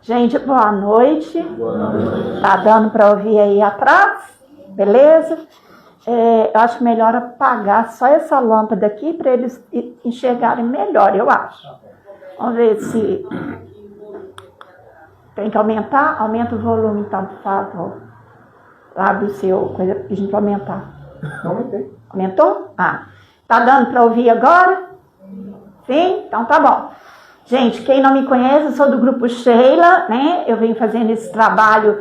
Gente, boa noite. Boa noite. Tá dando para ouvir aí atrás? Beleza? Eu acho melhor apagar só essa lâmpada aqui para eles enxergarem melhor, eu acho. Vamos ver se tem que aumentar. Aumenta o volume, então, por favor. Abre o seu coisa pra gente aumentar. Aumentei. Aumentou? Ah. Tá dando para ouvir agora? Sim? Então tá bom. Gente, quem não me conhece, eu sou do Grupo Sheila, né? Eu venho fazendo esse trabalho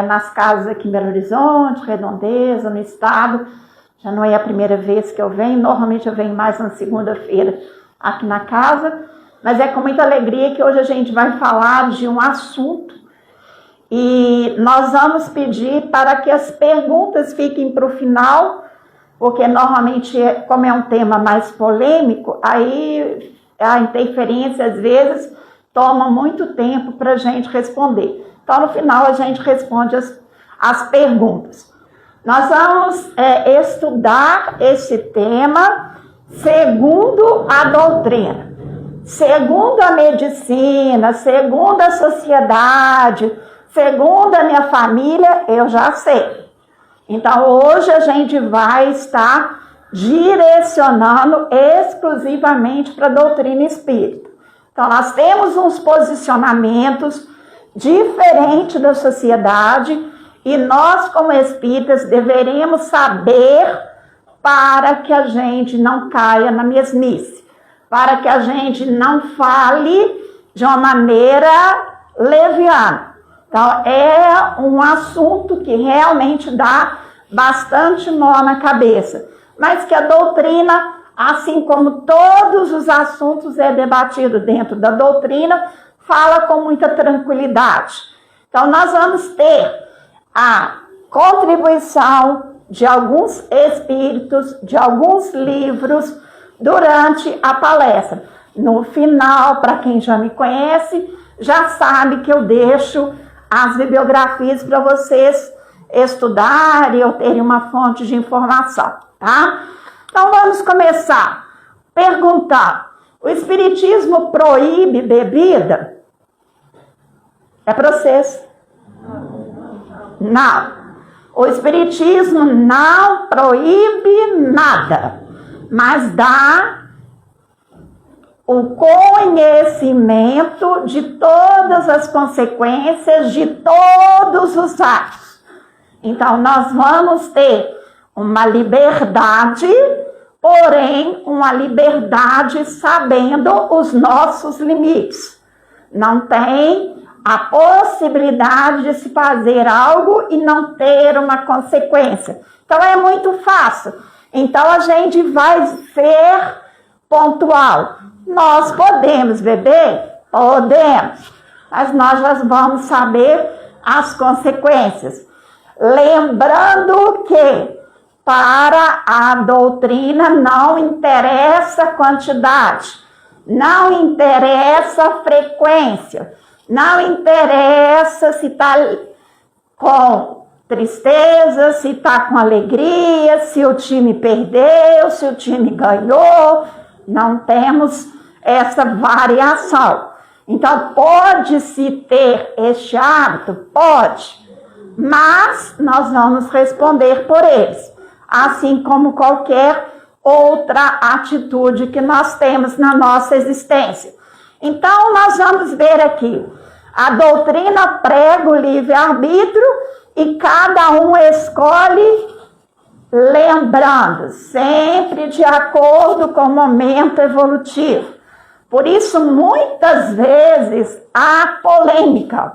nas casas aqui em Belo Horizonte, Redondeza, no estado. Já não é a primeira vez que eu venho, normalmente eu venho mais na segunda-feira aqui na casa. Mas é com muita alegria que hoje a gente vai falar de um assunto e nós vamos pedir para que as perguntas fiquem para o final, porque normalmente, como é um tema mais polêmico, aí a interferência, às vezes, toma muito tempo para a gente responder. Então, no final, a gente responde as perguntas. Nós vamos estudar esse tema segundo a doutrina, segundo a medicina, segundo a sociedade, segundo a minha família, eu já sei. Então, hoje a gente vai estar direcionando exclusivamente para a doutrina espírita. Então, nós temos uns posicionamentos diferentes da sociedade e nós, como espíritas, deveríamos saber para que a gente não caia na mesmice, para que a gente não fale de uma maneira leviana. Então, é um assunto que realmente dá bastante nó na cabeça, mas que a doutrina, assim como todos os assuntos é debatido dentro da doutrina, fala com muita tranquilidade. Então, nós vamos ter a contribuição de alguns espíritos, de alguns livros, durante a palestra. No final, para quem já me conhece, já sabe que eu deixo as bibliografias para vocês estudarem ou terem uma fonte de informação, tá? Então vamos começar perguntando: o espiritismo proíbe bebida? É para vocês? Não. O espiritismo não proíbe nada, mas dá o conhecimento de todas as consequências de todos os atos. Então, nós vamos ter uma liberdade, porém, uma liberdade sabendo os nossos limites. Não tem a possibilidade de se fazer algo e não ter uma consequência. Então, é muito fácil. Então, a gente vai ser pontual. Nós podemos beber? Podemos. Mas nós já vamos saber as consequências. Lembrando que para a doutrina não interessa a quantidade, não interessa a frequência, não interessa se está com tristeza, se está com alegria, se o time perdeu, se o time ganhou. Não temos essa variação. Então, pode-se ter este hábito? Pode. Mas nós vamos responder por eles. Assim como qualquer outra atitude que nós temos na nossa existência. Então, nós vamos ver aqui. A doutrina prega o livre-arbítrio e cada um escolhe, lembrando, sempre de acordo com o momento evolutivo. Por isso, muitas vezes, há polêmica,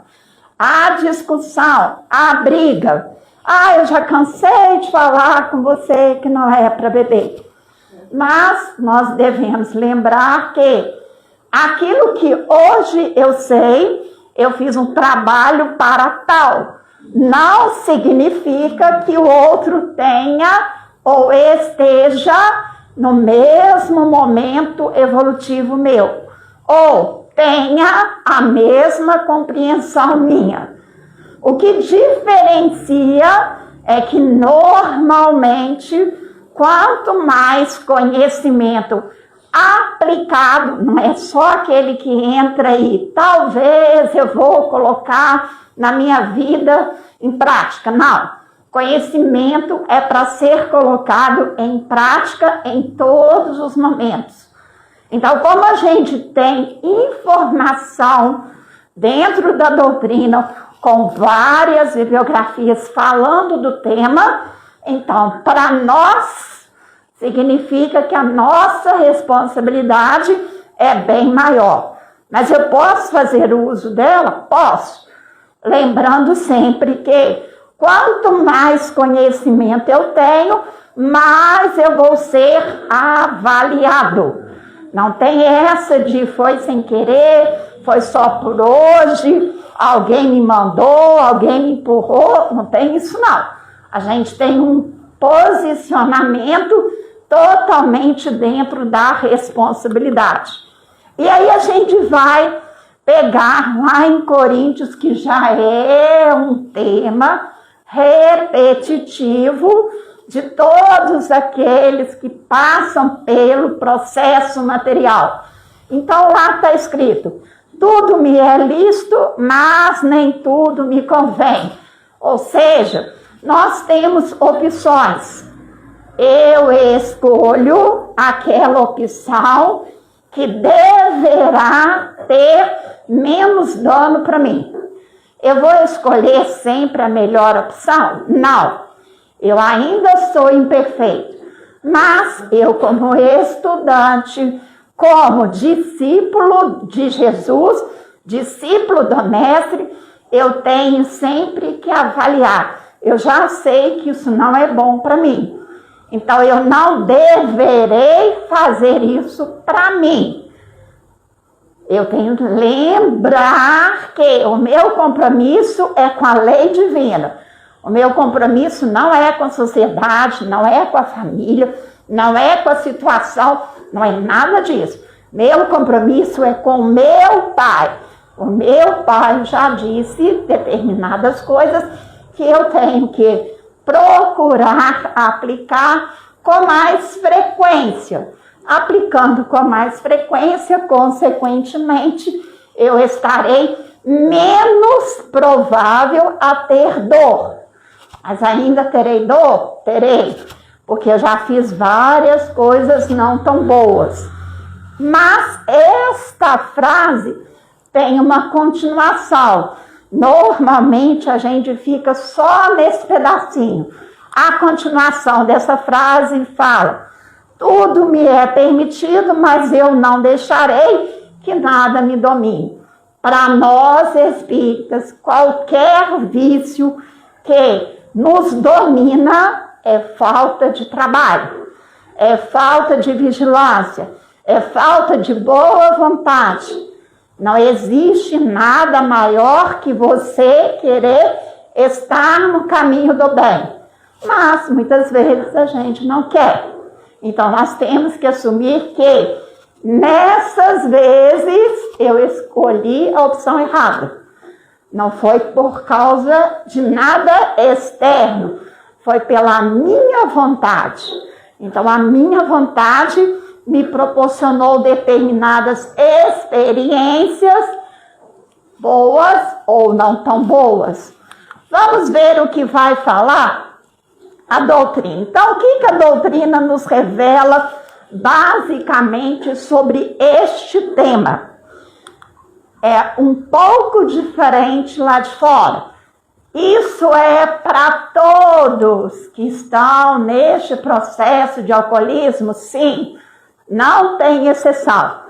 há discussão, há briga. Eu já cansei de falar com você que não é para beber. Mas nós devemos lembrar que aquilo que hoje eu sei, eu fiz um trabalho para tal. Não significa que o outro tenha ou esteja no mesmo momento evolutivo meu, ou tenha a mesma compreensão minha. O que diferencia é que normalmente, quanto mais conhecimento aplicado, não é só aquele que entra e talvez eu vou colocar na minha vida em prática. Não. Conhecimento é para ser colocado em prática em todos os momentos. Então, como a gente tem informação dentro da doutrina, com várias bibliografias falando do tema, então, para nós, significa que a nossa responsabilidade é bem maior. Mas eu posso fazer uso dela? Posso. Lembrando sempre que quanto mais conhecimento eu tenho, mais eu vou ser avaliado. Não tem essa de foi sem querer, foi só por hoje, alguém me mandou, alguém me empurrou. Não tem isso não. A gente tem um posicionamento totalmente dentro da responsabilidade. E aí a gente vai pegar lá em Coríntios, que já é um tema repetitivo de todos aqueles que passam pelo processo material. Então lá está escrito, tudo me é lícito, mas nem tudo me convém. Ou seja, nós temos opções. Eu escolho aquela opção que deverá ter menos dano para mim. Eu vou escolher sempre a melhor opção? Não. Eu ainda sou imperfeito. Mas eu, como estudante, como discípulo de Jesus, discípulo do Mestre, eu tenho sempre que avaliar. Eu já sei que isso não é bom para mim. Então, eu não deverei fazer isso para mim. Eu tenho que lembrar que o meu compromisso é com a lei divina. O meu compromisso não é com a sociedade, não é com a família, não é com a situação, não é nada disso. Meu compromisso é com o meu Pai. O meu Pai já disse determinadas coisas que eu tenho que procurar aplicar com mais frequência. Aplicando com mais frequência, consequentemente, eu estarei menos provável a ter dor. Mas ainda terei dor? Terei, porque eu já fiz várias coisas não tão boas. Mas esta frase tem uma continuação. Normalmente a gente fica só nesse pedacinho. A continuação dessa frase fala: tudo me é permitido, mas eu não deixarei que nada me domine. Para nós espíritas, qualquer vício que nos domina é falta de trabalho, é falta de vigilância, é falta de boa vontade. Não existe nada maior que você querer estar no caminho do bem. Mas muitas vezes a gente não quer. Então nós temos que assumir que nessas vezes eu escolhi a opção errada. Não foi por causa de nada externo, foi pela minha vontade. Então a minha vontade me proporcionou determinadas experiências, boas ou não tão boas. Vamos ver o que vai falar a doutrina. Então, o que a doutrina nos revela basicamente sobre este tema? É um pouco diferente lá de fora. Isso é para todos que estão neste processo de alcoolismo, sim, não tem exceção.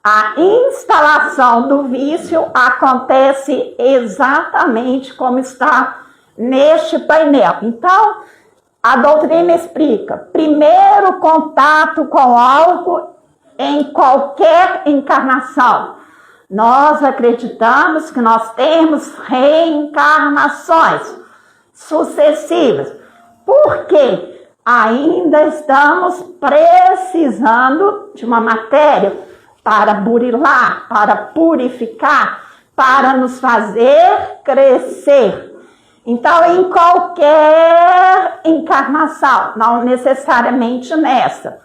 A instalação do vício acontece exatamente como está neste painel. Então, a doutrina explica: primeiro contato com álcool em qualquer encarnação. Nós acreditamos que nós temos reencarnações sucessivas. Por quê? Ainda estamos precisando de uma matéria para burilar, para purificar, para nos fazer crescer. Então, em qualquer encarnação, não necessariamente nessa,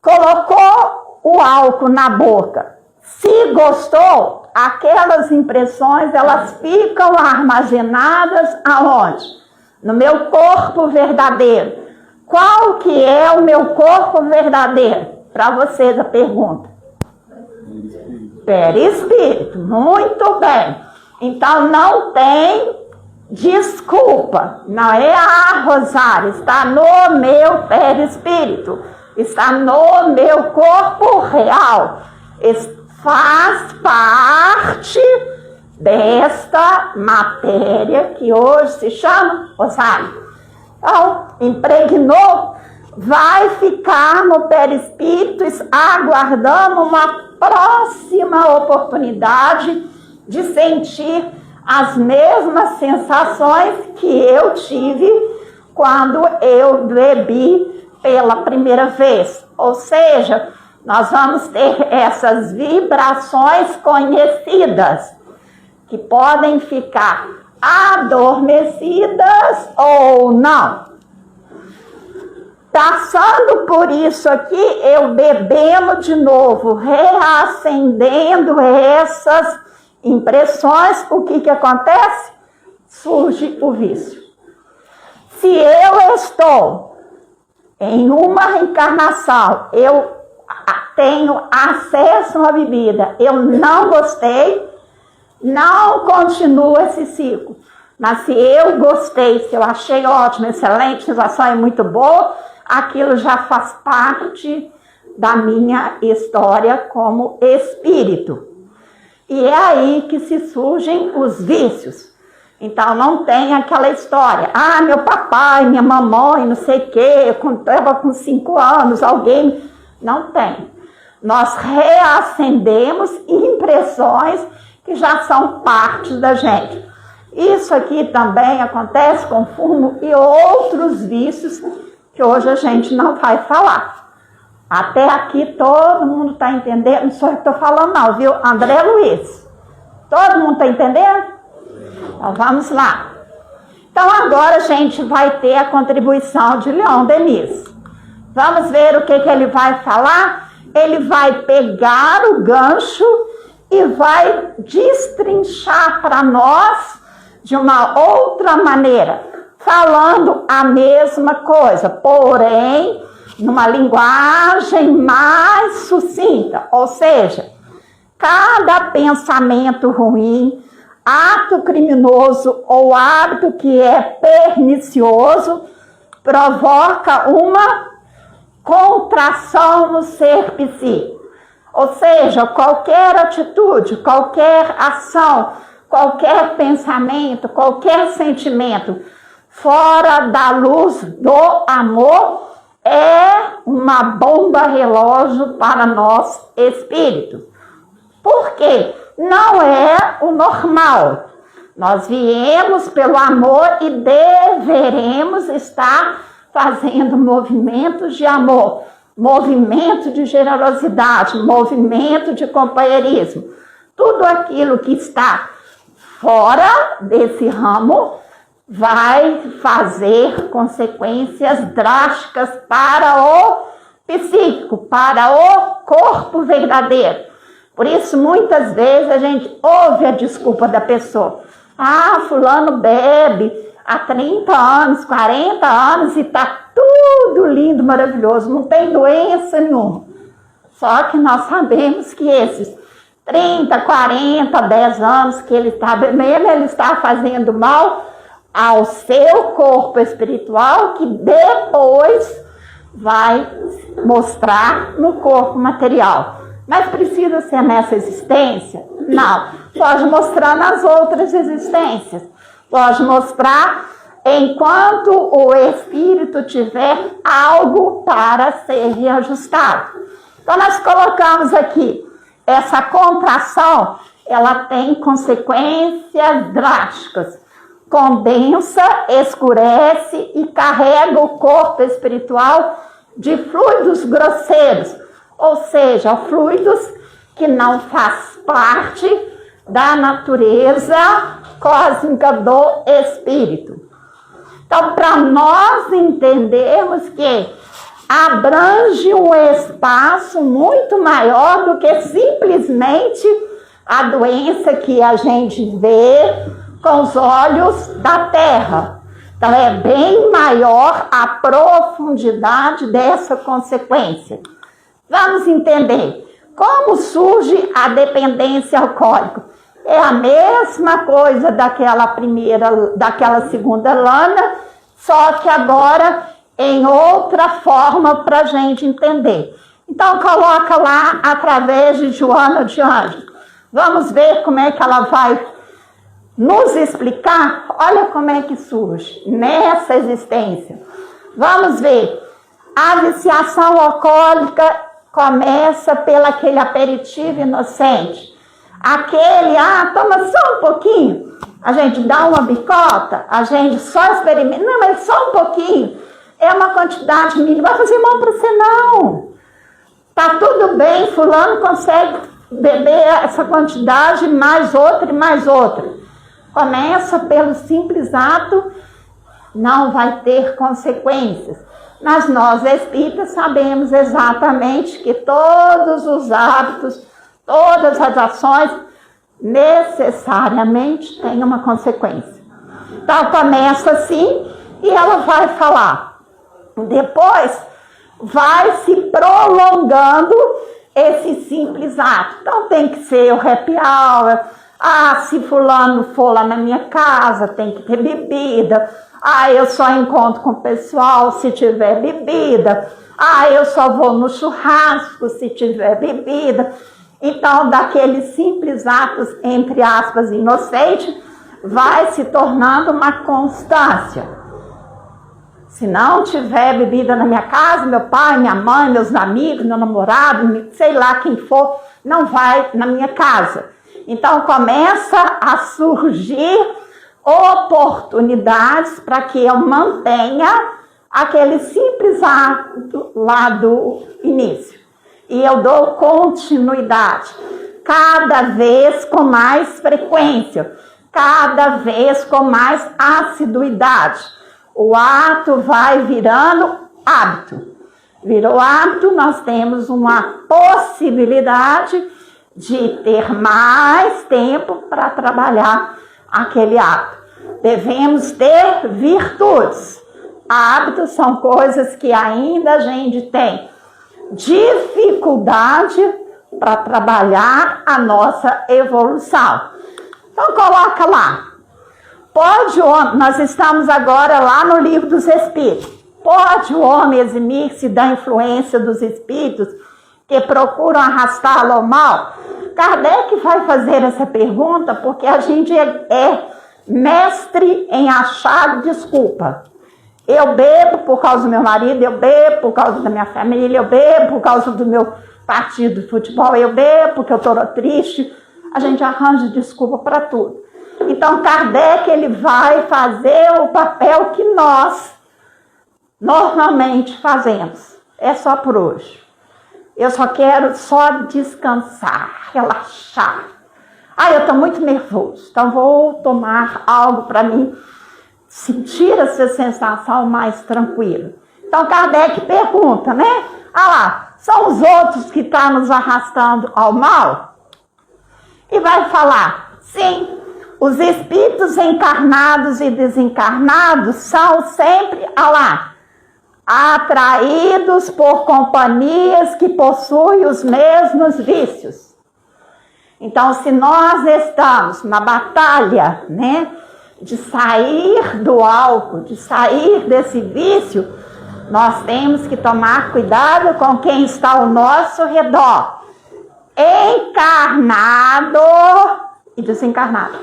colocou o álcool na boca. Se gostou, aquelas impressões, elas ficam armazenadas aonde? No meu corpo verdadeiro. Qual que é o meu corpo verdadeiro? Para vocês a pergunta. Perispírito. Muito bem. Então não tem desculpa. Não é Rosário. Está no meu perispírito. Está no meu corpo real. Faz parte desta matéria que hoje se chama Rosário. Então, impregnou, vai ficar no perispírito aguardando uma próxima oportunidade de sentir as mesmas sensações que eu tive quando eu bebi pela primeira vez. Ou seja, nós vamos ter essas vibrações conhecidas, que podem ficar adormecidas ou não. Passando por isso aqui, eu bebendo de novo, reacendendo essas impressões, o que acontece? Surge o vício. Se eu estou em uma reencarnação, eu tenho acesso à bebida, eu não gostei, não continuo esse ciclo. Mas se eu gostei, se eu achei ótimo, excelente, sensação é muito boa, aquilo já faz parte da minha história como espírito. E é aí que se surgem os vícios. Então não tem aquela história, meu papai, minha mamãe, não sei o quê, eu estava com 5 anos, alguém... Não tem. Nós reacendemos impressões que já são parte da gente. Isso aqui também acontece com fumo e outros vícios que hoje a gente não vai falar. Até aqui todo mundo está entendendo, não sou eu que estou falando não, viu? André Luiz. Todo mundo está entendendo? Então vamos lá. Então agora a gente vai ter a contribuição de Leon Denis. Vamos ver o que ele vai falar? Ele vai pegar o gancho e vai destrinchar para nós de uma outra maneira, falando a mesma coisa, porém, numa linguagem mais sucinta. Ou seja, cada pensamento ruim, ato criminoso ou hábito que é pernicioso, provoca uma contração no ser psíquico. Ou seja, qualquer atitude, qualquer ação, qualquer pensamento, qualquer sentimento fora da luz do amor é uma bomba relógio para nós espíritos. Por quê? Não é o normal. Nós viemos pelo amor e deveremos estar fazendo movimentos de amor, movimento de generosidade, movimento de companheirismo. Tudo aquilo que está fora desse ramo vai fazer consequências drásticas para o psíquico, para o corpo verdadeiro. Por isso, muitas vezes a gente ouve a desculpa da pessoa. Fulano bebe há 30 anos, 40 anos e está tudo lindo, maravilhoso, não tem doença nenhuma. Só que nós sabemos que esses 30, 40, 10 anos que ele está bebendo, ele está fazendo mal ao seu corpo espiritual, que depois vai mostrar no corpo material. Mas precisa ser nessa existência? Não. Pode mostrar nas outras existências. Pode mostrar enquanto o espírito tiver algo para ser reajustado. Então nós colocamos aqui, essa contração, ela tem consequências drásticas. Condensa, escurece e carrega o corpo espiritual de fluidos grosseiros, ou seja, fluidos que não faz parte da natureza cósmica do espírito. Então, para nós entendermos que abrange um espaço muito maior do que simplesmente a doença que a gente vê com os olhos da terra. Então, é bem maior a profundidade dessa consequência. Vamos entender. Como surge a dependência alcoólica? É a mesma coisa daquela segunda Lana, só que agora em outra forma para a gente entender. Então, coloca lá através de Joana de Anjos. Vamos ver como é que ela vai nos explicar. Olha como é que surge nessa existência. Vamos ver. A viciação alcoólica começa pelo aquele aperitivo inocente. Aquele, toma só um pouquinho. A gente dá uma bicota, a gente só experimenta. Não, mas só um pouquinho. É uma quantidade mínima. Vai fazer mal para você, não. Tá tudo bem, fulano consegue beber essa quantidade, mais outra e mais outra. Começa pelo simples ato, não vai ter consequências. Mas nós espíritas sabemos exatamente que todos os hábitos, todas as ações, necessariamente têm uma consequência. Então começa assim e ela vai falar. Depois vai se prolongando esse simples ato. Então tem que ser o happy hour. Se fulano for lá na minha casa, tem que ter bebida. Eu só encontro com o pessoal se tiver bebida. Eu só vou no churrasco se tiver bebida. Então, daqueles simples atos, entre aspas, inocentes, vai se tornando uma constância. Se não tiver bebida na minha casa, meu pai, minha mãe, meus amigos, meu namorado, sei lá quem for, não vai na minha casa. Então, começa a surgir oportunidades para que eu mantenha aquele simples ato lá do início. E eu dou continuidade, cada vez com mais frequência, cada vez com mais assiduidade. O ato vai virando hábito. Virou hábito, nós temos uma possibilidade de ter mais tempo para trabalhar aquele hábito. Devemos ter virtudes. Hábitos são coisas que ainda a gente tem dificuldade para trabalhar a nossa evolução. Então coloca lá. Pode o homem, nós estamos agora lá no Livro dos Espíritos. Pode o homem eximir-se da influência dos espíritos que procuram arrastá-lo ao mal? Kardec vai fazer essa pergunta porque a gente é mestre em achar desculpa. Eu bebo por causa do meu marido, eu bebo por causa da minha família, eu bebo por causa do meu partido de futebol, eu bebo porque eu estou triste. A gente arranja desculpa para tudo. Então, Kardec ele vai fazer o papel que nós normalmente fazemos. É só por hoje. Eu só quero descansar, relaxar. Eu estou muito nervoso, então vou tomar algo para mim sentir essa sensação mais tranquila. Então, Kardec pergunta, né? São os outros que estão nos arrastando ao mal? E vai falar, sim, os espíritos encarnados e desencarnados são sempre, atraídos por companhias que possuem os mesmos vícios. Então, se nós estamos na batalha, né, de sair do álcool, de sair desse vício, nós temos que tomar cuidado com quem está ao nosso redor, encarnado e desencarnado.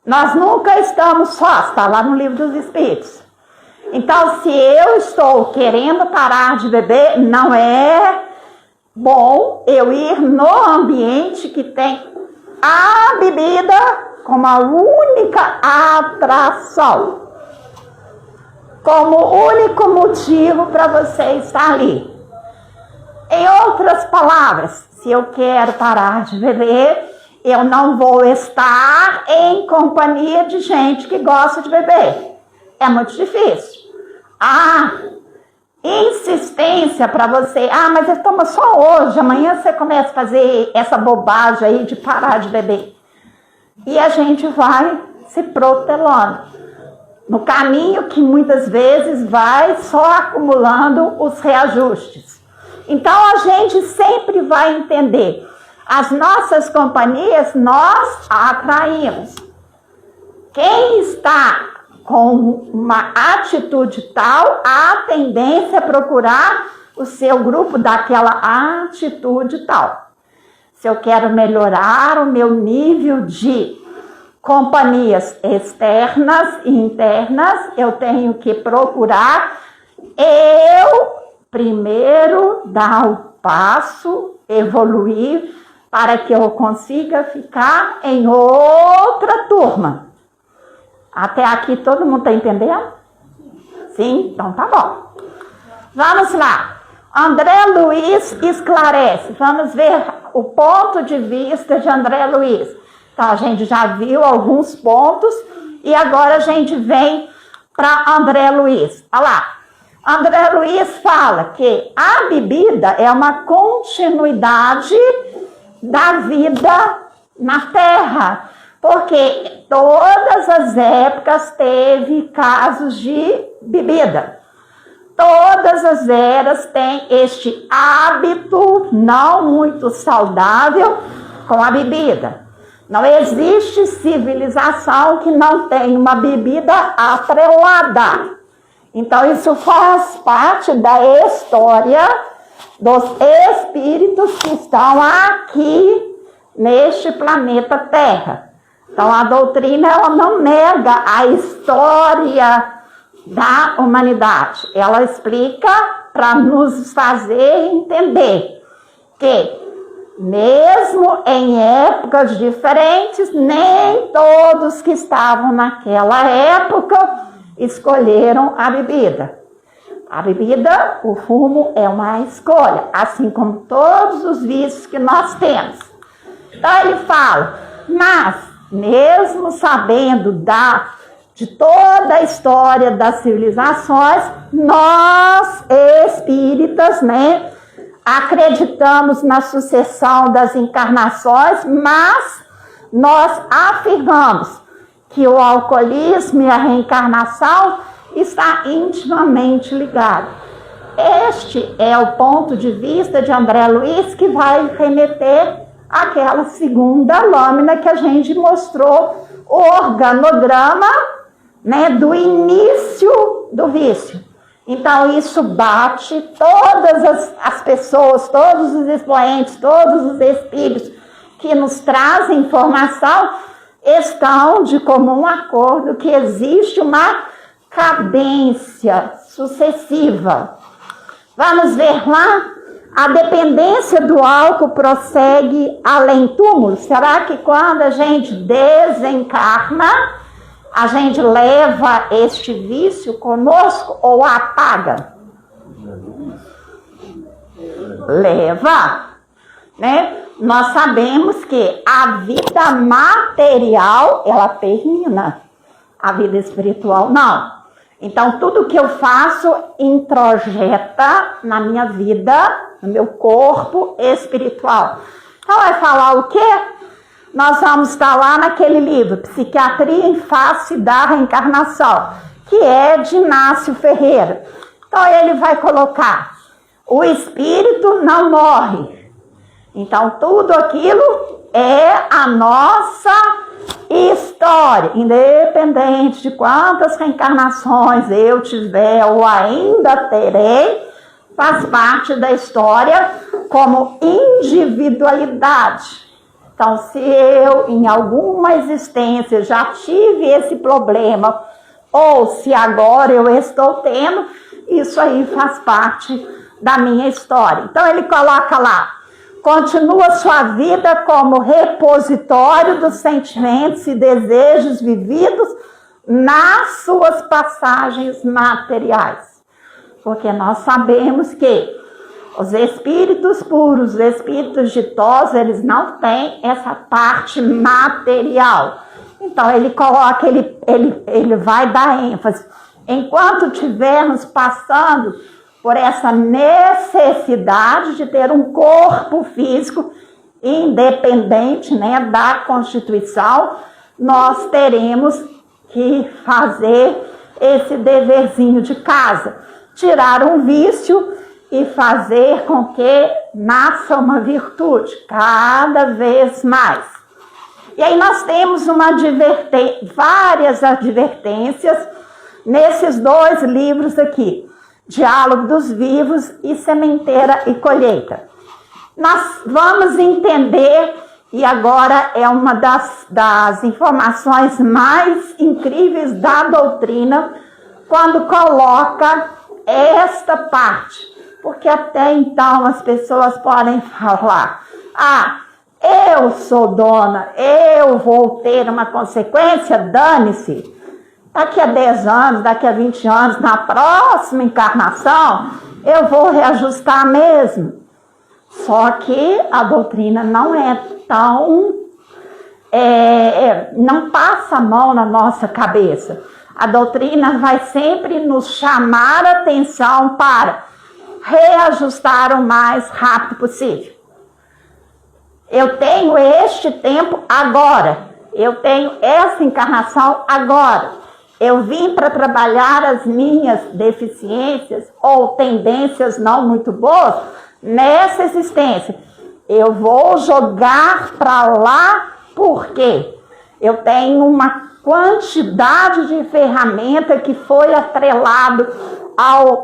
Nós nunca estamos sós, está lá no Livro dos Espíritos. Então, se eu estou querendo parar de beber, não é bom eu ir no ambiente que tem a bebida como a única atração, como único motivo para você estar ali. Em outras palavras, se eu quero parar de beber, eu não vou estar em companhia de gente que gosta de beber. É muito difícil. insistência para você, mas ele toma só hoje, amanhã você começa a fazer essa bobagem aí de parar de beber. E a gente vai se protelando no caminho que muitas vezes vai só acumulando os reajustes. Então a gente sempre vai entender, as nossas companhias nós atraímos. Quem está com uma atitude tal, a tendência é procurar o seu grupo daquela atitude tal. Se eu quero melhorar o meu nível de companhias externas e internas, eu tenho que procurar eu primeiro dar o passo, evoluir, para que eu consiga ficar em outra turma. Até aqui todo mundo está entendendo? Sim? Então tá bom. Vamos lá. André Luiz esclarece. Vamos ver o ponto de vista de André Luiz. Então a gente já viu alguns pontos e agora a gente vem para André Luiz. Olha lá. André Luiz fala que a bebida é uma continuidade da vida na Terra. Porque todas as épocas teve casos de bebida. Todas as eras têm este hábito não muito saudável com a bebida. Não existe civilização que não tenha uma bebida atrelada. Então isso faz parte da história dos espíritos que estão aqui neste planeta Terra. Então a doutrina ela não nega a história da humanidade. Ela explica para nos fazer entender que mesmo em épocas diferentes, nem todos que estavam naquela época escolheram a bebida. A bebida, o fumo é uma escolha, assim como todos os vícios que nós temos. Então ele fala, mas mesmo sabendo de toda a história das civilizações, nós espíritas, acreditamos na sucessão das encarnações, mas nós afirmamos que o alcoolismo e a reencarnação está intimamente ligado. Este é o ponto de vista de André Luiz que vai remeter àquela segunda lâmina que a gente mostrou, o organograma, do início do vício. Então isso bate, todas as pessoas, todos os expoentes, todos os espíritos que nos trazem informação estão de comum acordo que existe uma cadência sucessiva. Vamos ver lá, a dependência do álcool prossegue além túmulo. Será que quando a gente desencarna, a gente leva este vício conosco ou apaga? Leva, Nós sabemos que a vida material, ela termina. A vida espiritual, não. Então, tudo que eu faço introjeta na minha vida, no meu corpo espiritual. Então, vai falar o quê? Nós vamos estar lá naquele livro, Psiquiatria em Face da Reencarnação, que é de Inácio Ferreira. Então, ele vai colocar, o espírito não morre. Então, tudo aquilo é a nossa história, independente de quantas reencarnações eu tiver ou ainda terei, faz parte da história como individualidade. Então, se eu em alguma existência já tive esse problema, ou se agora eu estou tendo, isso aí faz parte da minha história. Então ele coloca lá, continua sua vida como repositório dos sentimentos e desejos vividos nas suas passagens materiais. Porque nós sabemos que os espíritos puros, os espíritos ditosos, eles não têm essa parte material. Então ele coloca, ele vai dar ênfase. Enquanto estivermos passando por essa necessidade de ter um corpo físico independente, né, da Constituição, nós teremos que fazer esse deverzinho de casa, tirar um vício e fazer com que nasça uma virtude cada vez mais. E aí nós temos várias advertências nesses 2 livros aqui, Diálogo dos Vivos e Sementeira e Colheita. Nós vamos entender, e agora é uma das informações mais incríveis da doutrina, quando coloca esta parte. Porque até então as pessoas podem falar, eu sou dona, eu vou ter uma consequência, dane-se. Daqui a 10 anos, daqui a 20 anos, na próxima encarnação, eu vou reajustar mesmo. Só que a doutrina não é tão... não passa a mão na nossa cabeça. A doutrina vai sempre nos chamar a atenção para reajustar o mais rápido possível. Eu tenho este tempo agora. Eu tenho essa encarnação agora. Eu vim para trabalhar as minhas deficiências ou tendências não muito boas nessa existência. Eu vou jogar para lá porque eu tenho uma quantidade de ferramenta que foi atrelado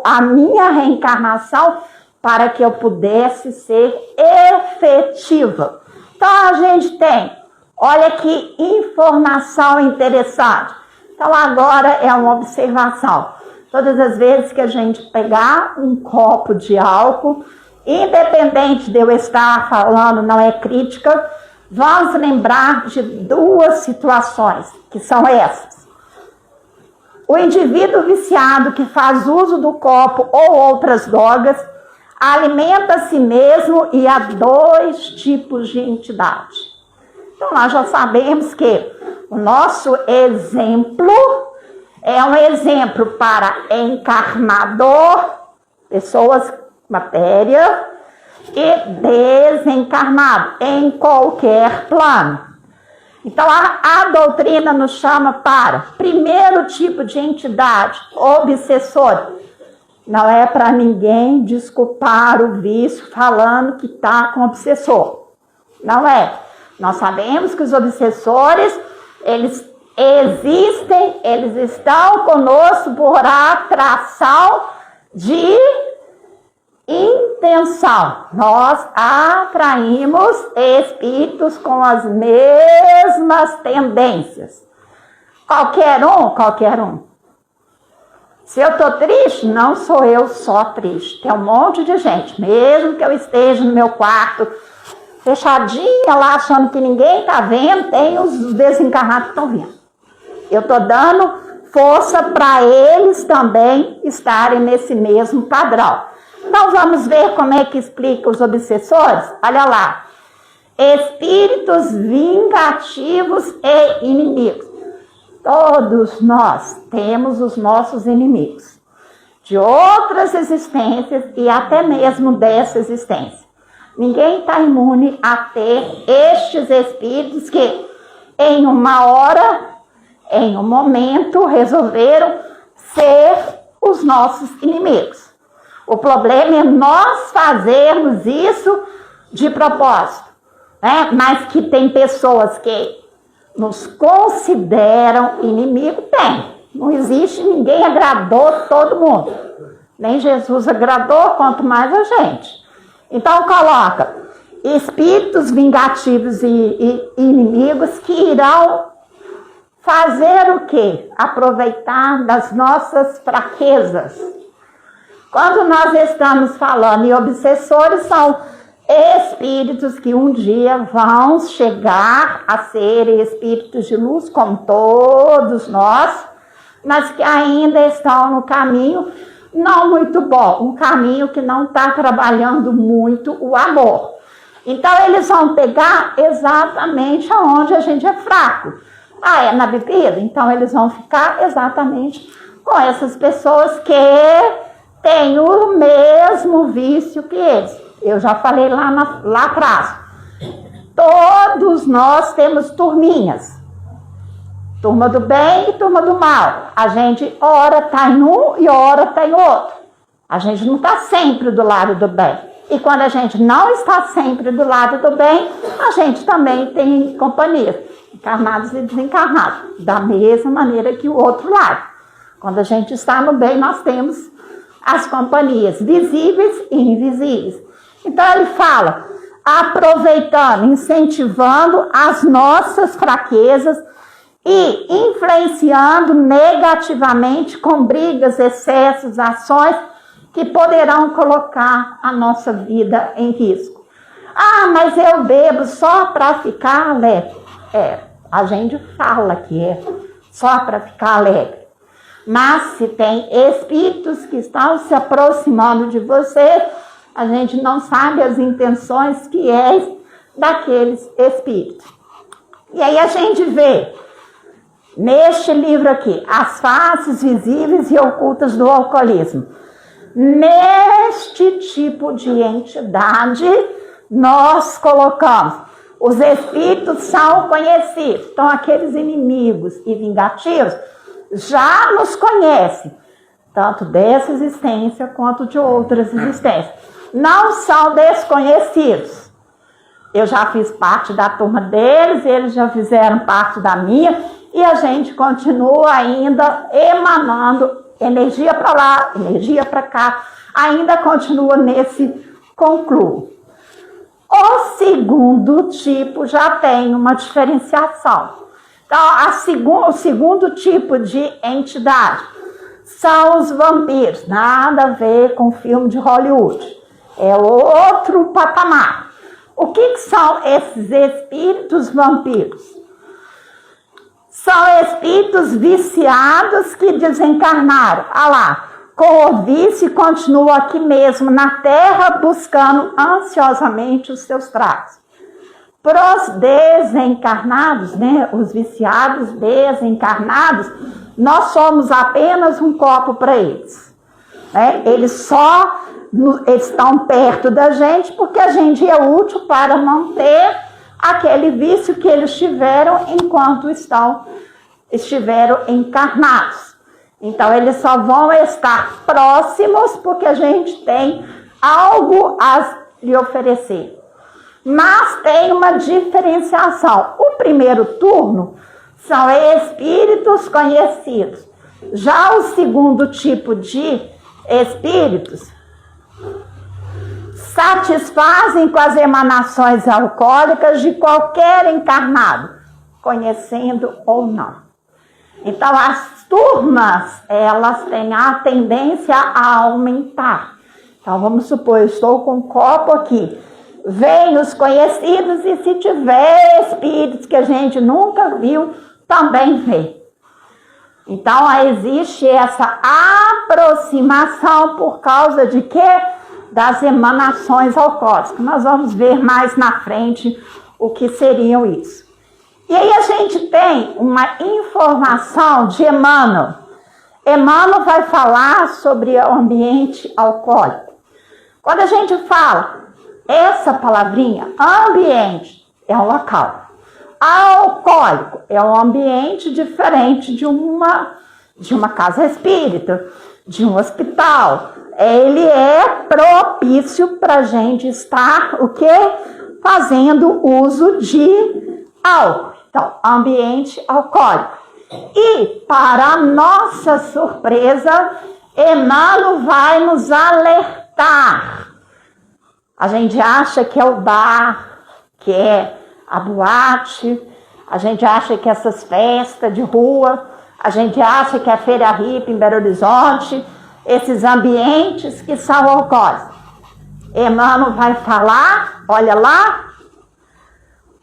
à minha reencarnação para que eu pudesse ser efetiva. Então a gente tem, olha que informação interessante. Então agora é uma observação. Todas as vezes que a gente pegar um copo de álcool, independente de eu estar falando, não é crítica, vamos lembrar de 2 situações, que são essas. O indivíduo viciado que faz uso do copo ou outras drogas, alimenta a si mesmo e a 2 tipos de entidade. Então nós já sabemos que o nosso exemplo é um exemplo para encarnador, pessoas, matéria, e desencarnado, em qualquer plano. Então a doutrina nos chama para primeiro tipo de entidade, obsessor. Não é para ninguém desculpar o vício falando que está com obsessor. Não é. Nós sabemos que os obsessores, eles existem, eles estão conosco por atração de intenção. Nós atraímos espíritos com as mesmas tendências. Qualquer um. Se eu estou triste, não sou eu só triste. Tem um monte de gente, mesmo que eu esteja no meu quarto, fechadinha lá, achando que ninguém está vendo, tem os desencarnados que estão vendo. Eu estou dando força para eles também estarem nesse mesmo padrão. Então vamos ver como é que explica os obsessores? Olha lá. Espíritos vingativos e inimigos. Todos nós temos os nossos inimigos. De outras existências e até mesmo dessa existência. Ninguém está imune a ter estes espíritos que em uma hora, em um momento, resolveram ser os nossos inimigos. O problema é nós fazermos isso de propósito, né? Mas que tem pessoas que nos consideram inimigo, tem. Não existe, ninguém agradou todo mundo. Nem Jesus agradou, quanto mais a gente. Então coloca espíritos vingativos e inimigos que irão fazer o quê? Aproveitar das nossas fraquezas. Quando nós estamos falando em obsessores, são espíritos que um dia vão chegar a ser espíritos de luz, como todos nós, mas que ainda estão no caminho não muito bom, um caminho que não está trabalhando muito o amor. Então eles vão pegar exatamente aonde a gente é fraco. É na bebida? Então eles vão ficar exatamente com essas pessoas que têm o mesmo vício que eles. Eu já falei lá atrás. Todos nós temos turminhas. Turma do bem e turma do mal. A gente ora está em um e ora está em outro. A gente não está sempre do lado do bem. E quando a gente não está sempre do lado do bem, a gente também tem companhia, encarnados e desencarnados, da mesma maneira que o outro lado. Quando a gente está no bem, nós temos as companhias visíveis e invisíveis. Então ele fala, aproveitando, incentivando as nossas fraquezas e influenciando negativamente com brigas, excessos, ações que poderão colocar a nossa vida em risco. Ah, mas eu bebo só para ficar alegre. A gente fala que é só para ficar alegre. Mas se tem espíritos que estão se aproximando de você, a gente não sabe as intenções que é daqueles espíritos. E aí a gente vê, neste livro aqui, as faces visíveis e ocultas do alcoolismo. Neste tipo de entidade, nós colocamos, os espíritos são conhecidos. Então, aqueles inimigos e vingativos já nos conhecem, tanto dessa existência quanto de outras existências. Não são desconhecidos. Eu já fiz parte da turma deles, eles já fizeram parte da minha, e a gente continua ainda emanando energia para lá, energia para cá, ainda continua nesse concluo. O segundo tipo já tem uma diferenciação. Então, o segundo tipo de entidade são os vampiros, nada a ver com filme de Hollywood, é outro patamar. O que são esses espíritos vampiros? São espíritos viciados que desencarnaram. Ah lá, com o vício continuam aqui mesmo na Terra buscando ansiosamente os seus traços. Para os desencarnados, né, os viciados desencarnados, nós somos apenas um copo para eles. Né? Eles estão perto da gente porque a gente é útil para manter aquele vício que eles tiveram enquanto estiveram encarnados. Então, eles só vão estar próximos porque a gente tem algo a lhe oferecer. Mas tem uma diferenciação. O primeiro turno são espíritos conhecidos. Já o segundo tipo de espíritos satisfazem com as emanações alcoólicas de qualquer encarnado, conhecendo ou não. Então, as turmas, elas têm a tendência a aumentar. Então, vamos supor, eu estou com um copo aqui, vem os conhecidos e se tiver espíritos que a gente nunca viu, também vem. Então, existe essa aproximação por causa de quê? Das emanações alcoólicas. Nós vamos ver mais na frente o que seriam isso. E aí a gente tem uma informação de Emmanuel. Emmanuel vai falar sobre o ambiente alcoólico. Quando a gente fala essa palavrinha, ambiente, é um local. Alcoólico é um ambiente diferente de uma casa espírita, de um hospital. Ele é propício para a gente estar, o quê? Fazendo uso de álcool. Então, ambiente alcoólico. E, para nossa surpresa, Emmanuel vai nos alertar. A gente acha que é o bar, que é a boate, a gente acha que essas festas de rua, a gente acha que é a Feira Hippie em Belo Horizonte, esses ambientes que são alcoólicos. Emmanuel vai falar, olha lá,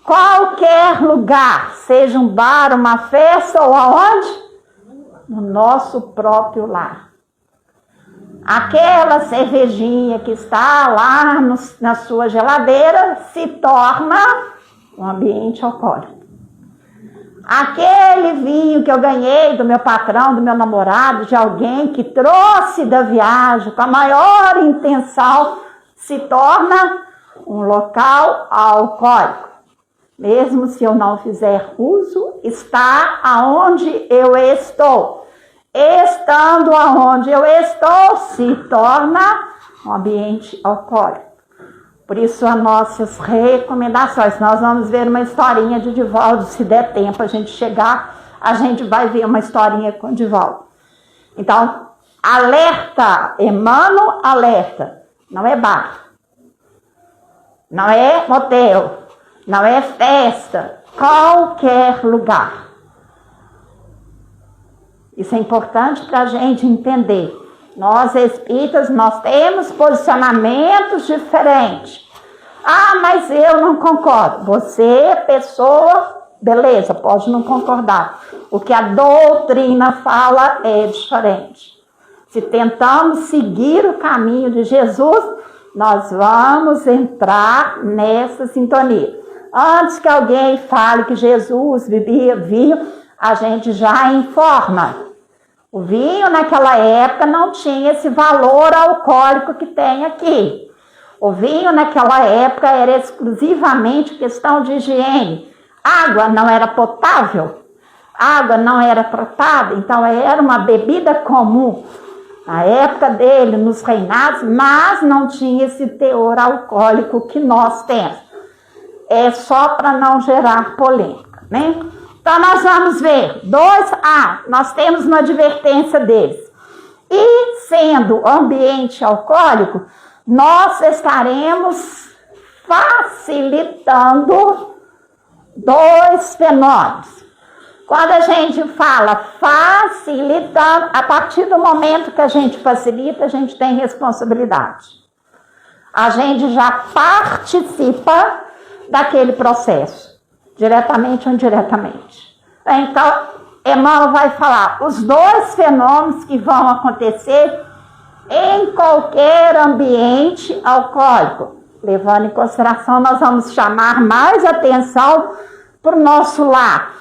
qualquer lugar, seja um bar, uma festa ou aonde? No nosso próprio lar. Aquela cervejinha que está lá na sua geladeira se torna um ambiente alcoólico. Aquele vinho que eu ganhei do meu patrão, do meu namorado, de alguém que trouxe da viagem com a maior intenção, se torna um local alcoólico. Mesmo se eu não fizer uso, está aonde eu estou. Estando aonde eu estou, se torna um ambiente alcoólico. Por isso, as nossas recomendações. Nós vamos ver uma historinha de Divaldo. Se der tempo a gente chegar, a gente vai ver uma historinha com Divaldo. Então, alerta, Emmanuel, alerta. Não é bar, não é motel, não é festa, qualquer lugar. Isso é importante para a gente entender. Nós espíritas, nós temos posicionamentos diferentes. Ah, mas eu não concordo. Você, pessoa, beleza, pode não concordar. O que a doutrina fala é diferente. Se tentamos seguir o caminho de Jesus, nós vamos entrar nessa sintonia. Antes que alguém fale que Jesus bebia vinho, a gente já informa. O vinho naquela época não tinha esse valor alcoólico que tem aqui. O vinho naquela época era exclusivamente questão de higiene. Água não era potável, água não era tratada, então era uma bebida comum. Na época dele, nos reinados, mas não tinha esse teor alcoólico que nós temos. É só para não gerar polêmica, né? Então, nós vamos ver, nós temos uma advertência deles. E, sendo ambiente alcoólico, nós estaremos facilitando dois fenômenos. Quando a gente fala facilitando, a partir do momento que a gente facilita, a gente tem responsabilidade. A gente já participa daquele processo. Diretamente ou indiretamente. Então, Emmanuel vai falar os dois fenômenos que vão acontecer em qualquer ambiente alcoólico. Levando em consideração, nós vamos chamar mais atenção para o nosso lar,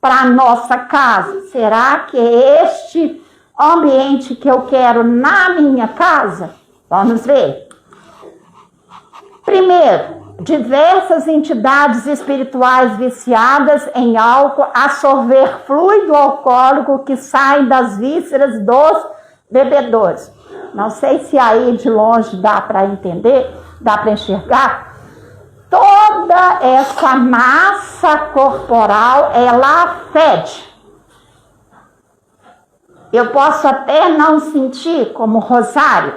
para a nossa casa. Será que é este ambiente que eu quero na minha casa? Vamos ver. Primeiro, diversas entidades espirituais viciadas em álcool absorver fluido alcoólico que sai das vísceras dos bebedores. Não sei se aí de longe dá para entender, dá para enxergar. Toda essa massa corporal, ela fede. Eu posso até não sentir como Rosário,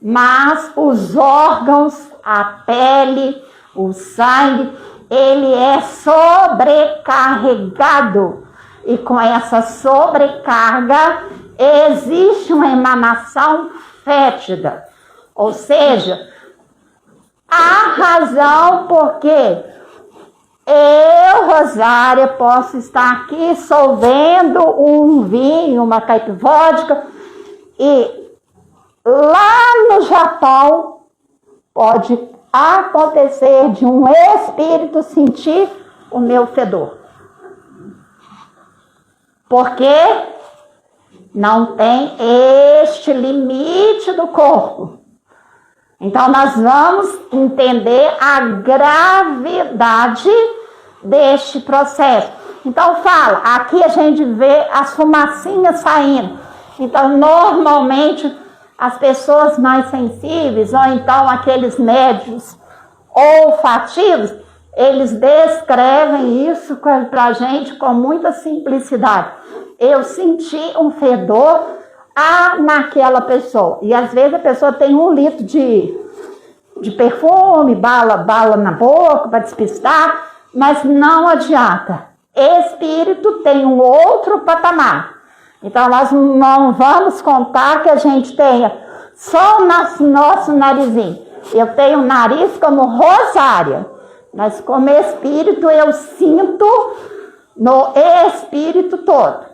mas os órgãos, a pele, o sangue, ele é sobrecarregado. E com essa sobrecarga, existe uma emanação fétida. Ou seja, a razão porque eu, Rosária, posso estar aqui solvendo um vinho, uma caipivódica, e lá no Japão pode acontecer de um espírito sentir o meu fedor. Porque não tem este limite do corpo. Então, nós vamos entender a gravidade deste processo. Então, fala, aqui a gente vê as fumacinhas saindo. Então, normalmente, as pessoas mais sensíveis, ou então aqueles médios olfativos, eles descrevem isso para a gente com muita simplicidade. Eu senti um fedor naquela pessoa. E às vezes a pessoa tem 1 litro de perfume, bala na boca para despistar, mas não adianta. Espírito tem um outro patamar. Então, nós não vamos contar que a gente tenha só o nosso narizinho. Eu tenho um nariz como Rosária, mas como espírito eu sinto no espírito todo.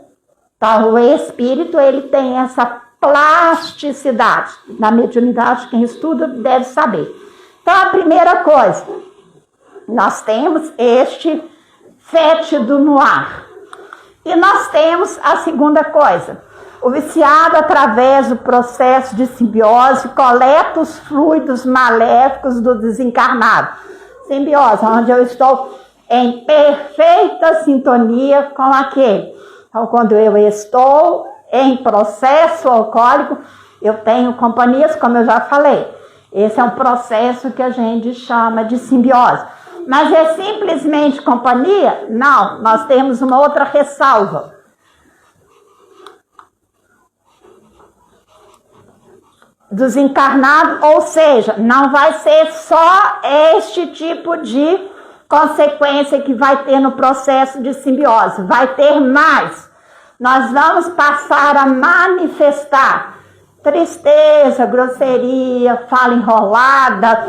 Então, o espírito, ele tem essa plasticidade. Na mediunidade, quem estuda deve saber. Então, a primeira coisa, nós temos este fétido no ar. E nós temos a segunda coisa. O viciado, através do processo de simbiose, coleta os fluidos maléficos do desencarnado. Simbiose, onde eu estou em perfeita sintonia com aquele. Então, quando eu estou em processo alcoólico, eu tenho companhias, como eu já falei. Esse é um processo que a gente chama de simbiose. Mas é simplesmente companhia? Não, nós temos uma outra ressalva. Desencarnado, ou seja, não vai ser só este tipo de consequência que vai ter no processo de simbiose, vai ter mais. Nós vamos passar a manifestar tristeza, grosseria, fala enrolada,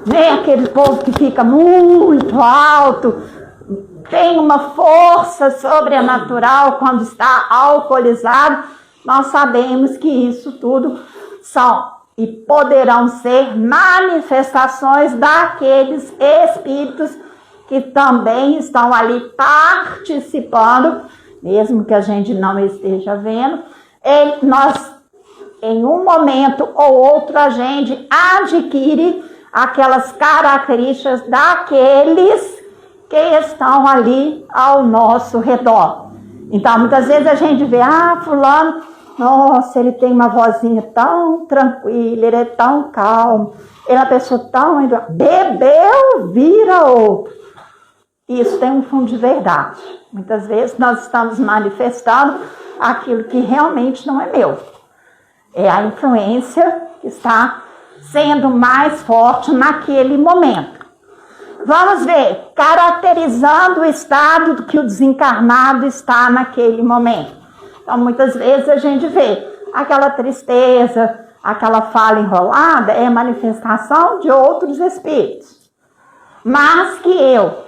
vem aquele povo que fica muito alto, tem uma força sobrenatural quando está alcoolizado. Nós sabemos que isso tudo são e poderão ser manifestações daqueles espíritos que também estão ali participando, mesmo que a gente não esteja vendo. Nós, em um momento ou outro, a gente adquire aquelas características daqueles que estão ali ao nosso redor. Então, muitas vezes a gente vê, fulano, nossa, ele tem uma vozinha tão tranquila, ele é tão calmo, ele é uma pessoa tão... Bebeu, vira outro. Isso tem um fundo de verdade. Muitas vezes nós estamos manifestando aquilo que realmente não é meu. É a influência que está sendo mais forte naquele momento. Vamos ver, caracterizando o estado que o desencarnado está naquele momento. Então, muitas vezes a gente vê aquela tristeza, aquela fala enrolada, é manifestação de outros espíritos. Mas que eu,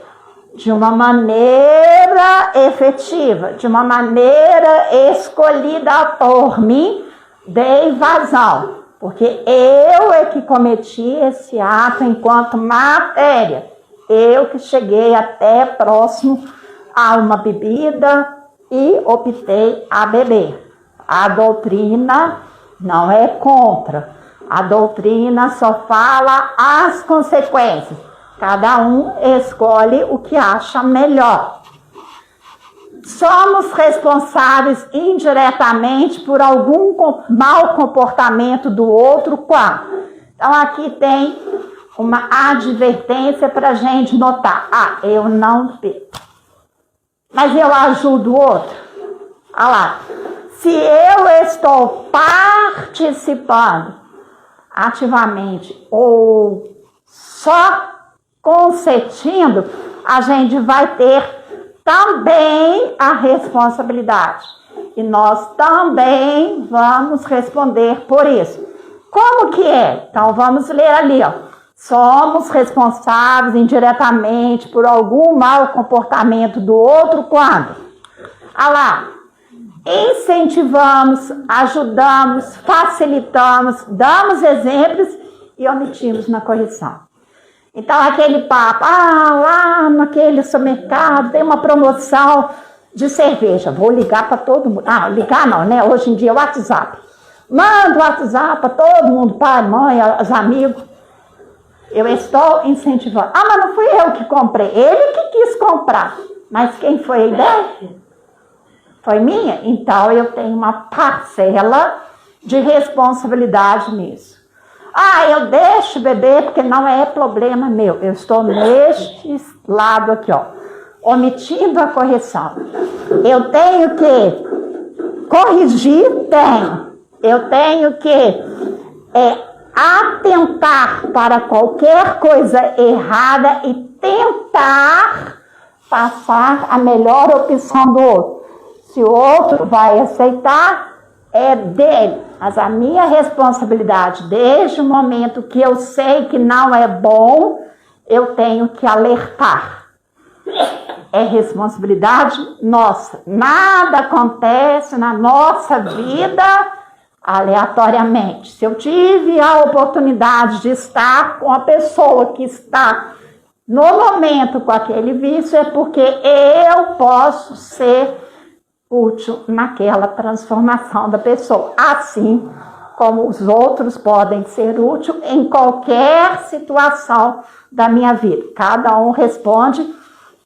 de uma maneira efetiva, de uma maneira escolhida por mim, dei vazão. Porque eu é que cometi esse ato enquanto matéria. Eu que cheguei até próximo a uma bebida e optei a beber. A doutrina não é contra. A doutrina só fala as consequências. Cada um escolhe o que acha melhor. Somos responsáveis indiretamente por algum mau comportamento do outro quando. Então aqui tem uma advertência para a gente notar. Eu não bebo. Mas eu ajudo o outro. Olha lá. Se eu estou participando ativamente ou só consentindo, a gente vai ter também a responsabilidade. E nós também vamos responder por isso. Como que é? Então vamos ler ali, ó. Somos responsáveis indiretamente por algum mau comportamento do outro quando? Olha lá. Incentivamos, ajudamos, facilitamos, damos exemplos e omitimos na correção. Então, aquele papo, lá naquele supermercado tem uma promoção de cerveja. Vou ligar para todo mundo. Ligar não, né? Hoje em dia é o WhatsApp. Manda o WhatsApp para todo mundo, pai, mãe, os amigos. Eu estou incentivando. Mas não fui eu que comprei. Ele que quis comprar. Mas quem foi a ideia? Foi minha? Então, eu tenho uma parcela de responsabilidade nisso. Eu deixo beber porque não é problema meu. Eu estou neste lado aqui, ó, omitindo a correção. Eu tenho que corrigir? Tenho. Eu tenho que atentar para qualquer coisa errada e tentar passar a melhor opção do outro. Se o outro vai aceitar, é dele. Mas a minha responsabilidade, desde o momento que eu sei que não é bom, eu tenho que alertar. É responsabilidade nossa. Nada acontece na nossa vida aleatoriamente. Se eu tive a oportunidade de estar com a pessoa que está no momento com aquele vício, é porque eu posso ser útil naquela transformação da pessoa. Assim como os outros podem ser úteis em qualquer situação da minha vida. Cada um responde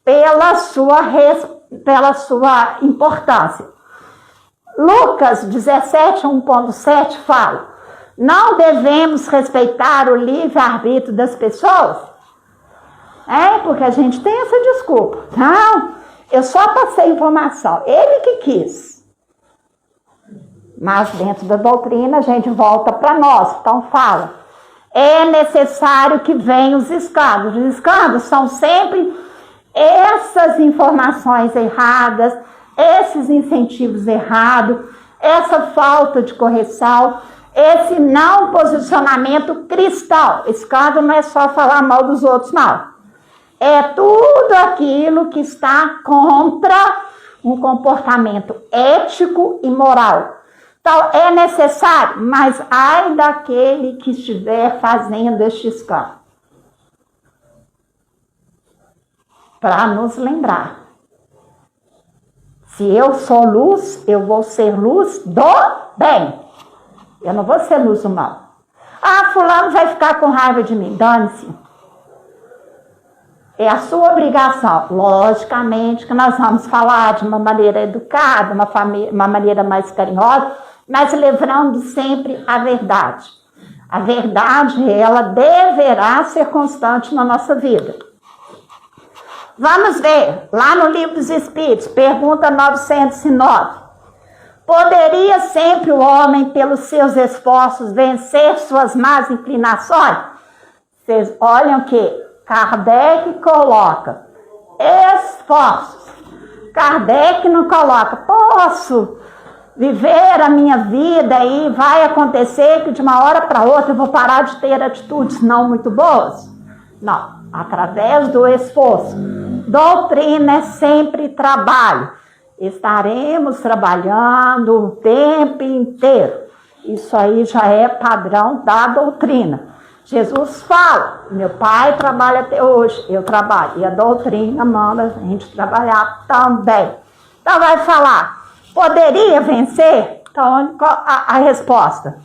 pela sua importância. Lucas 17, 1.7 fala: não devemos respeitar o livre-arbítrio das pessoas? Porque a gente tem essa desculpa. Não, eu só passei informação, ele que quis. Mas dentro da doutrina a gente volta para nós. Então fala, é necessário que venham os escândalos. Os escândalos são sempre essas informações erradas, esses incentivos errados, essa falta de correção, esse não posicionamento cristão. Escândalo não é só falar mal dos outros, não. É tudo aquilo que está contra um comportamento ético e moral. Então, é necessário, mas ai daquele que estiver fazendo este escândalo. Para nos lembrar. Se eu sou luz, eu vou ser luz do bem. Eu não vou ser luz do mal. Fulano vai ficar com raiva de mim. Dane-se. É a sua obrigação. Logicamente que nós vamos falar de uma maneira educada, uma maneira mais carinhosa, mas lembrando sempre a verdade. A verdade, ela deverá ser constante na nossa vida. Vamos ver, lá no Livro dos Espíritos, pergunta 909. Poderia sempre o homem, pelos seus esforços, vencer suas más inclinações? Vocês olham que Kardec coloca esforços. Kardec não coloca, posso viver a minha vida e vai acontecer que de uma hora para outra eu vou parar de ter atitudes não muito boas? Não, através do esforço. Doutrina é sempre trabalho. Estaremos trabalhando o tempo inteiro. Isso aí já é padrão da doutrina. Jesus fala, meu pai trabalha até hoje, eu trabalho. E a doutrina manda a gente trabalhar também. Então vai falar, poderia vencer? Então a resposta,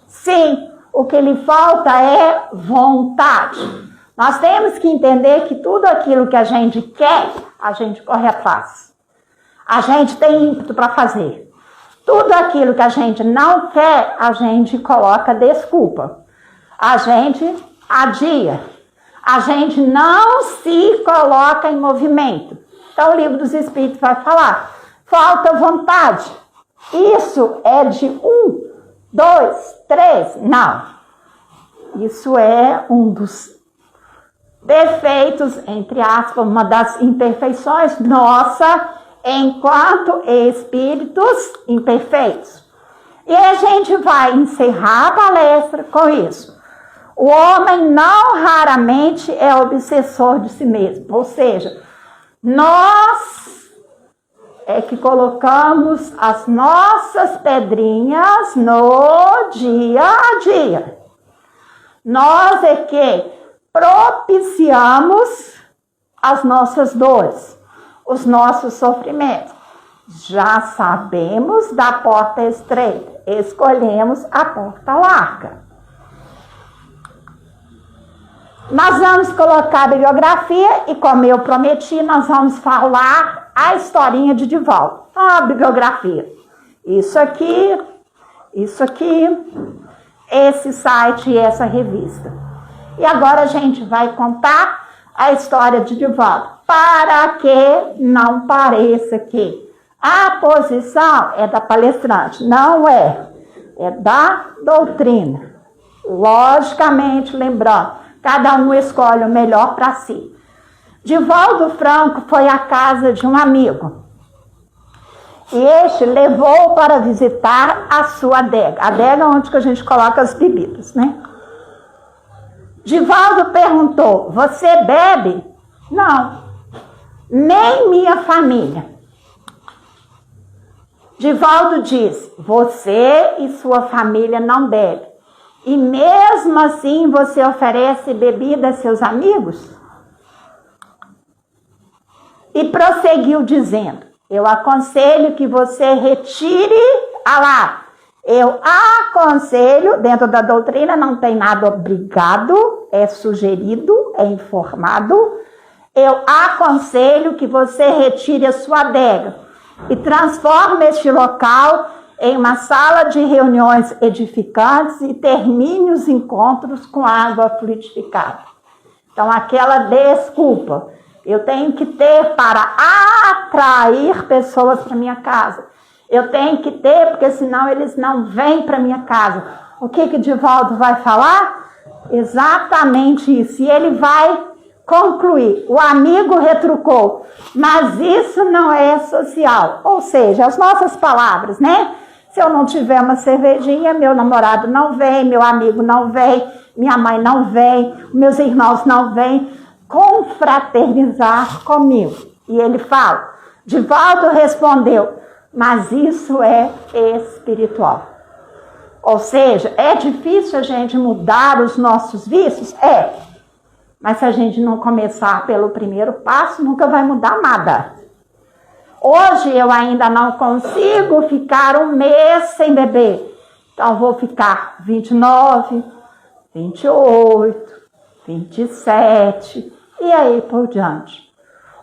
sim, o que lhe falta é vontade. Nós temos que entender que tudo aquilo que a gente quer, a gente corre atrás. A gente tem ímpeto para fazer. Tudo aquilo que a gente não quer, a gente coloca desculpa. A gente adia. A gente não se coloca em movimento. Então o Livro dos Espíritos vai falar, falta vontade. Isso é de 1, 2, 3? Não. Isso é um dos defeitos, entre aspas, uma das imperfeições nossa enquanto espíritos imperfeitos. E a gente vai encerrar a palestra com isso. O homem não raramente é obsessor de si mesmo, ou seja, nós é que colocamos as nossas pedrinhas no dia a dia. Nós é que propiciamos as nossas dores, os nossos sofrimentos. Já sabemos da porta estreita, escolhemos a porta larga. Nós vamos colocar a bibliografia e, como eu prometi, nós vamos falar a historinha de Divaldo. A bibliografia. Isso aqui, esse site e essa revista. E agora a gente vai contar a história de Divaldo, para que não pareça que a posição é da palestrante. Não é. É da doutrina. Logicamente, lembrando, cada um escolhe o melhor para si. Divaldo Franco foi à casa de um amigo. E este levou para visitar a sua adega. A adega é onde que a gente coloca as bebidas, né? Divaldo perguntou, você bebe? Não, nem minha família. Divaldo disse, você e sua família não bebem. E mesmo assim você oferece bebida a seus amigos? E prosseguiu dizendo, Eu aconselho que você retire, eu aconselho, dentro da doutrina não tem nada obrigado, é sugerido, é informado. Eu aconselho que você retire a sua adega e transforme este local em uma sala de reuniões edificantes e termine os encontros com água fluidificada. Então, aquela desculpa, eu tenho que ter para atrair pessoas para minha casa. Eu tenho que ter, porque senão eles não vêm para minha casa. O que Divaldo vai falar? Exatamente isso. E ele vai concluir. O amigo retrucou, mas isso não é social. Ou seja, as nossas palavras, né? Se eu não tiver uma cervejinha, meu namorado não vem, meu amigo não vem, minha mãe não vem, meus irmãos não vêm confraternizar comigo. E ele fala, Divaldo respondeu, mas isso é espiritual. Ou seja, é difícil a gente mudar os nossos vícios? É. Mas se a gente não começar pelo primeiro passo, nunca vai mudar nada. Hoje eu ainda não consigo ficar um mês sem beber. Então vou ficar 29, 28, 27 e aí por diante.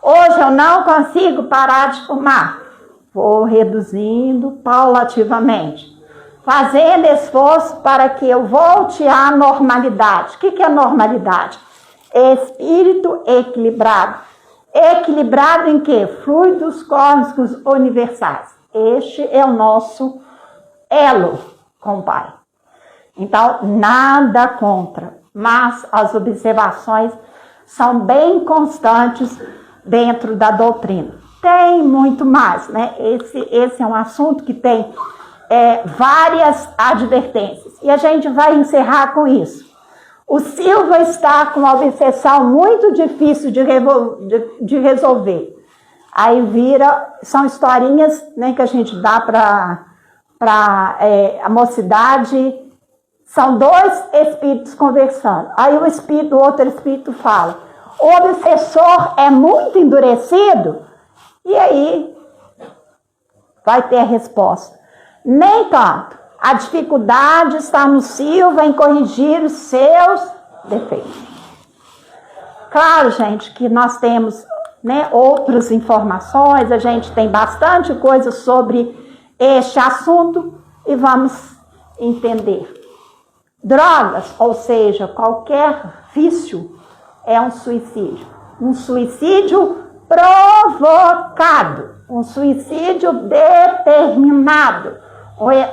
Hoje eu não consigo parar de fumar. Vou reduzindo paulativamente, fazendo esforço para que eu volte à normalidade. O que é normalidade? Espírito equilibrado. Equilibrado em quê? Fluidos cósmicos universais. Este é o nosso elo com o Pai. Então, nada contra, mas as observações são bem constantes dentro da doutrina. Tem muito mais, né? Esse é um assunto que tem várias advertências. E a gente vai encerrar com isso. O Silva está com uma obsessão muito difícil de resolver. Aí são historinhas, né, que a gente dá para a mocidade. São dois espíritos conversando. Aí o outro espírito fala, o obsessor é muito endurecido? E aí vai ter a resposta. Nem tanto. A dificuldade está no Silva em corrigir os seus defeitos. Claro, gente, que nós temos, né, outras informações, a gente tem bastante coisa sobre este assunto e vamos entender. Drogas, ou seja, qualquer vício, é um suicídio. Um suicídio provocado, um suicídio determinado,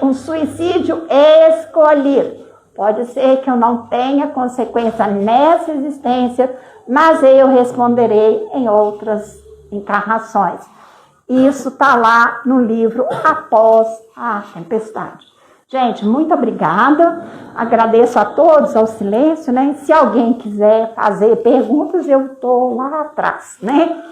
um suicídio escolhido. Pode ser que eu não tenha consequência nessa existência, mas eu responderei em outras encarnações. Isso está lá no livro Após a Tempestade. Gente, muito obrigada. Agradeço a todos ao silêncio, né? Se alguém quiser fazer perguntas, eu estou lá atrás, né?